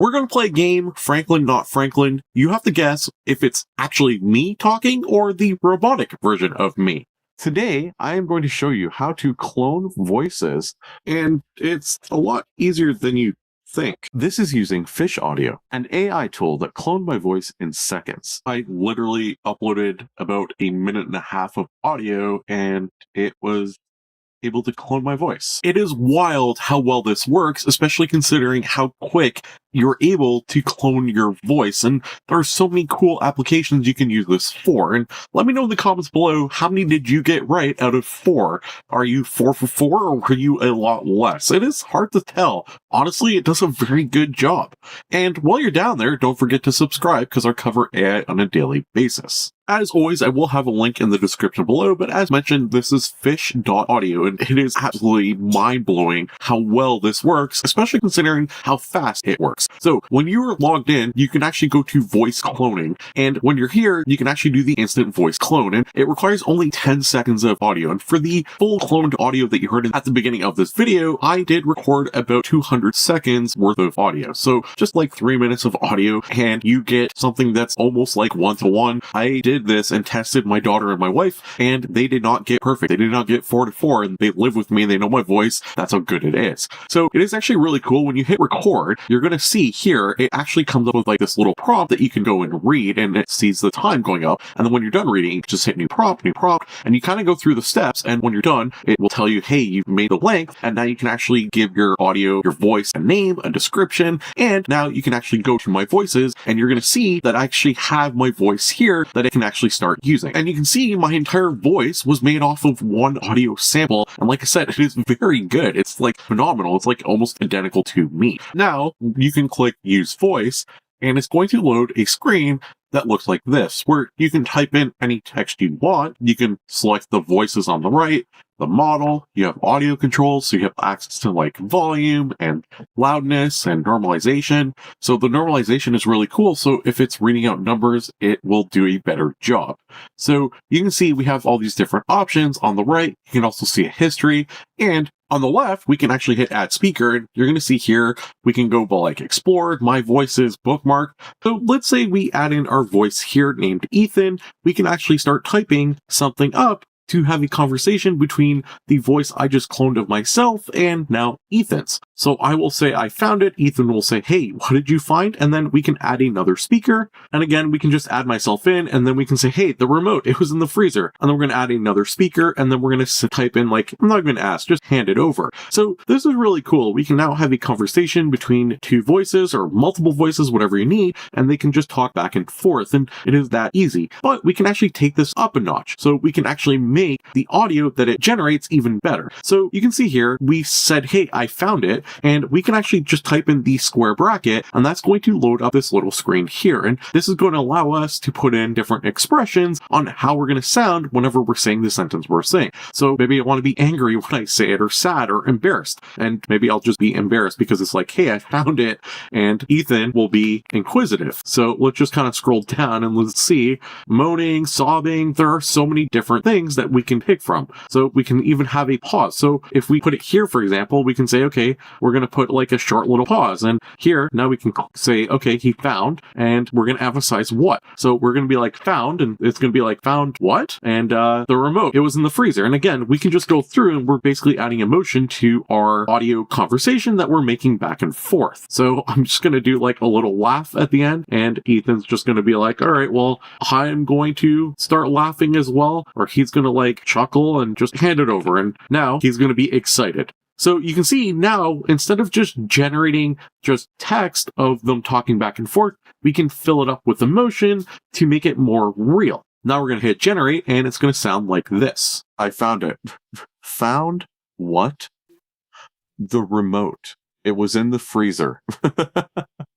we're going to play a game, Franklin, not Franklin. You have to guess if it's actually me talking or the robotic version of me. Today, I am going to show you how to clone voices, and it's a lot easier than you think. This is using Fish Audio, an AI tool that cloned my voice in seconds. I literally uploaded about 1.5 minutes of audio, and it was able to clone my voice. It is wild how well this works, especially considering how quick you're able to clone your voice, and there are so many cool applications you can use this for. And let me know in the comments below, how many did you get right out of 4? Are you 4 for 4, or were you a lot less? It is hard to tell. Honestly, it does a very good job. And while you're down there, don't forget to subscribe, because I cover AI on a daily basis. As always, I will have a link in the description below, but as mentioned, this is fish.audio, and it is absolutely mind-blowing how well this works, especially considering how fast it works. So when you are logged in, you can actually go to voice cloning, and when you're here, you can actually do the instant voice clone, and it requires only 10 seconds of audio. And for the full cloned audio that you heard at the beginning of this video, I did record about 200 seconds worth of audio. So just like 3 minutes of audio, and you get something that's almost like one-to-one. I did this and tested my daughter and my wife, and they did not get perfect. They did not get 4 to 4, and they live with me, they know my voice. That's how good it is. So it is actually really cool. When you hit record, you're going to see here, it actually comes up with like this little prompt that you can go and read, and it sees the time going up. And then when you're done reading, you just hit new prompt, and you kind of go through the steps. And when you're done, it will tell you, hey, you've made the length, and now you can actually give your audio, your voice, a name, a description, and now you can actually go to my voices, and you're going to see that I actually have my voice here that it can actually start using. And you can see my entire voice was made off of one audio sample, and like I said, it is very good. It's like phenomenal. It's like almost identical to me. Now you can click use voice, and it's going to load a screen that looks like this, where you can type in any text you want. You can select the voices on the right, the model, you have audio controls, so you have access to like volume and loudness and normalization. So the normalization is really cool. So if it's reading out numbers, it will do a better job. So you can see we have all these different options. On the right, you can also see a history, and on the left, we can actually hit add speaker, and you're going to see here, we can go like explore, my voices, bookmark. So let's say we add in our voice here named Ethan. We can actually start typing something up to have a conversation between the voice I just cloned of myself and now Ethan's. So I will say I found it. Ethan will say, hey, what did you find? And then we can add another speaker. And again, we can just add myself in, and then we can say, hey, the remote, it was in the freezer. And then we're going to add another speaker, and then we're going to type in like, I'm not going to ask, just hand it over. So this is really cool. We can now have a conversation between two voices or multiple voices, whatever you need, and they can just talk back and forth. And it is that easy. But we can actually take this up a notch. So we can actually make the audio that it generates even better. So you can see here, we said, hey, I found it. And we can actually just type in the square bracket, and that's going to load up this little screen here. And this is going to allow us to put in different expressions on how we're going to sound whenever we're saying the sentence we're saying. So maybe I want to be angry when I say it, or sad, or embarrassed. And maybe I'll just be embarrassed because it's like, hey, I found it. And Ethan will be inquisitive. So let's just kind of scroll down and let's see. Moaning, sobbing, there are so many different things that we can pick from. So we can even have a pause. So if we put it here, for example, we can say, okay, we're going to put like a short little pause. And here, now we can say, okay, he found, and we're going to emphasize what. So we're going to be like found, and it's going to be like found what? And the remote, it was in the freezer. And again, we can just go through, and we're basically adding emotion to our audio conversation that we're making back and forth. So I'm just going to do like a little laugh at the end, and Ethan's just going to be like, all right, well, I'm going to start laughing as well. Or he's going to like chuckle and just hand it over. And now he's going to be excited. So you can see now, instead of just generating just text of them talking back and forth, we can fill it up with emotion to make it more real. Now we're going to hit generate, and it's going to sound like this. I found it. Found what? The remote. It was in the freezer.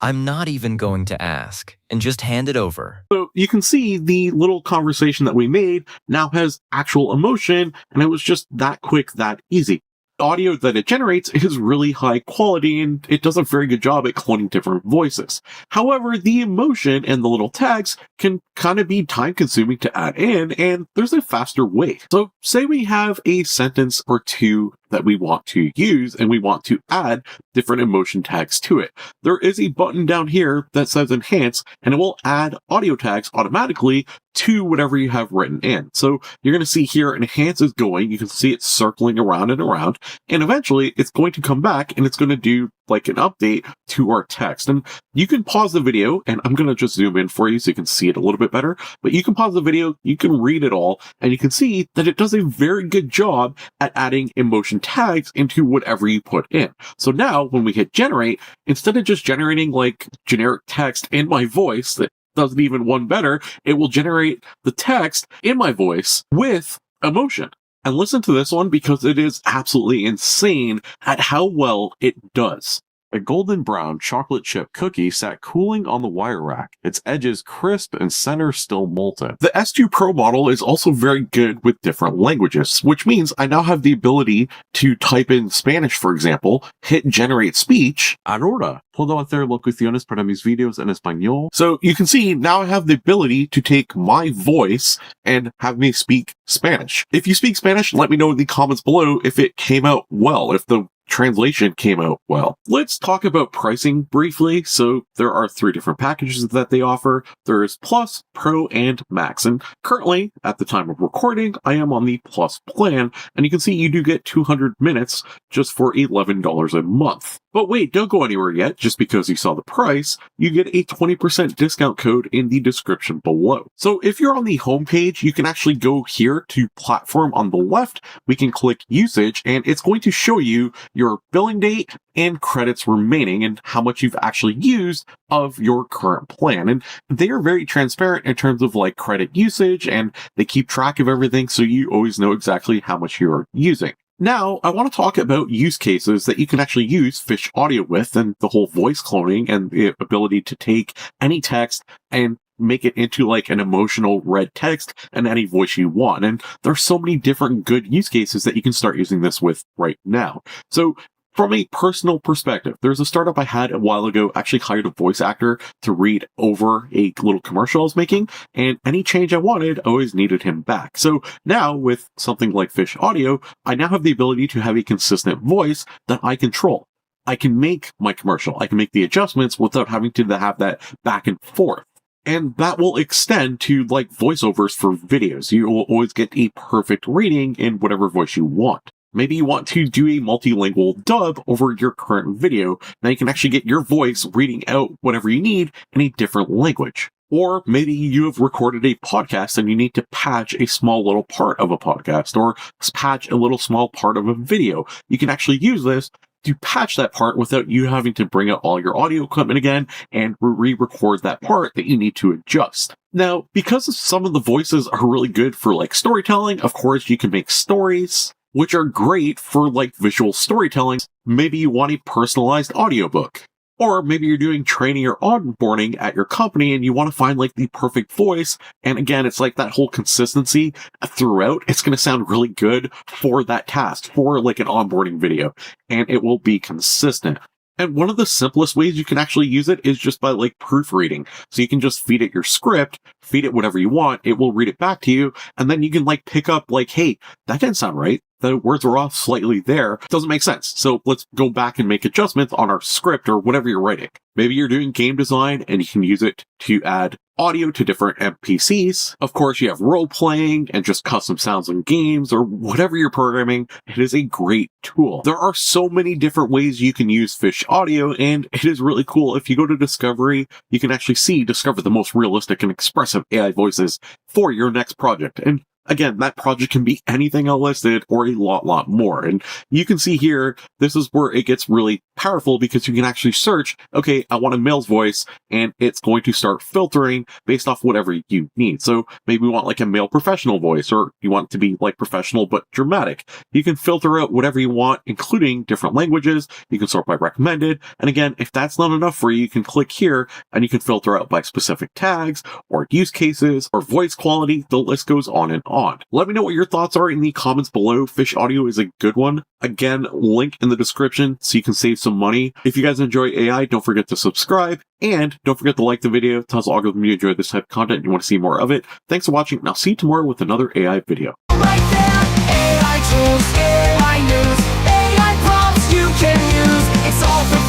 I'm not even going to ask, and just hand it over. So you can see the little conversation that we made now has actual emotion, and it was just that quick, that easy. Audio that it generates is really high quality, and it does a very good job at cloning different voices. However, the emotion and the little tags can kind of be time consuming to add in, and there's a faster way. So say we have a sentence or two that we want to use, and we want to add different emotion tags to it. There is a button down here that says enhance, and it will add audio tags automatically to whatever you have written in. So you're going to see here enhance is going, you can see it circling around and around, and eventually it's going to come back and it's going to do like an update to our text. And you can pause the video, and I'm going to just zoom in for you so you can see it a little bit better, but you can pause the video, you can read it all, and you can see that it does a very good job at adding emotion tags into whatever you put in. So now when we hit generate, instead of just generating like generic text in my voice that does it even one better, it will generate the text in my voice with emotion. And listen to this one because it is absolutely insane at how well it does. A golden brown chocolate chip cookie sat cooling on the wire rack, its edges crisp and center still molten. The S2 Pro model is also very good with different languages, which means I now have the ability to type in Spanish, for example, hit generate speech. Ahora, puedo hacer locuciones para mis videos en español. So you can see now I have the ability to take my voice and have me speak Spanish. If you speak Spanish, let me know in the comments below if it came out well, if the translation came out well. Let's talk about pricing briefly. So there are 3 different packages that they offer. There's Plus, Pro, and Max. And currently, at the time of recording, I am on the Plus plan, and you can see you do get 200 minutes just for $11 a month. But wait, don't go anywhere yet. Just because you saw the price, you get a 20% discount code in the description below. So if you're on the homepage, you can actually go here to platform on the left. We can click usage, and it's going to show you your billing date and credits remaining and how much you've actually used of your current plan. And they are very transparent in terms of like credit usage, and they keep track of everything, so you always know exactly how much you are using. Now, I want to talk about use cases that you can actually use Fish Audio with, and the whole voice cloning and the ability to take any text and make it into like an emotional red text and any voice you want. And there's so many different good use cases that you can start using this with right now. So from a personal perspective, there's a startup I had a while ago actually hired a voice actor to read over a little commercial I was making, and any change I wanted, I always needed him back. So now with something like Fish Audio, I now have the ability to have a consistent voice that I control. I can make my commercial. I can make the adjustments without having to have that back and forth. And that will extend to like voiceovers for videos. You will always get a perfect reading in whatever voice you want. Maybe you want to do a multilingual dub over your current video. Now you can actually get your voice reading out whatever you need in a different language. Or maybe you have recorded a podcast and you need to patch a small little part of a podcast or patch a little small part of a video. You can actually use this to patch that part without you having to bring out all your audio equipment again and re-record that part that you need to adjust. Now, because some of the voices are really good for like storytelling, of course, you can make stories, which are great for like visual storytelling. Maybe you want a personalized audiobook. Or maybe you're doing training or onboarding at your company and you want to find like the perfect voice. And again, it's like that whole consistency throughout. It's going to sound really good for that task, for like an onboarding video, and it will be consistent. And one of the simplest ways you can actually use it is just by like proofreading. So you can just feed it your script, feed it whatever you want. It will read it back to you. And then you can like pick up like, hey, that didn't sound right. The words are off slightly there. Doesn't make sense. So let's go back and make adjustments on our script or whatever you're writing. Maybe you're doing game design and you can use it to add audio to different NPCs. Of course, you have role playing and just custom sounds in games or whatever you're programming. It is a great tool. There are so many different ways you can use Fish Audio, and it is really cool. If you go to Discovery, you can actually discover the most realistic and expressive AI voices for your next project. And again, that project can be anything I listed or a lot more. And you can see here, this is where it gets really powerful because you can actually search, okay, I want a male's voice, and it's going to start filtering based off whatever you need. So maybe you want like a male professional voice, or you want it to be like professional but dramatic. You can filter out whatever you want, including different languages. You can sort by recommended. And again, if that's not enough for you, you can click here and you can filter out by specific tags or use cases or voice quality. The list goes on and on. Let me know what your thoughts are in the comments below. Fish Audio is a good one. Again, link in the description so you can save some money. If you guys enjoy AI, don't forget to subscribe, and don't forget to like the video. Tell us algorithm you enjoy this type of content and you want to see more of it. Thanks for watching, and I'll see you tomorrow with another AI video. AI tools, AI news.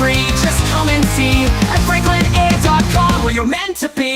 free. Just come and see at FranklinA.com where you're meant to be.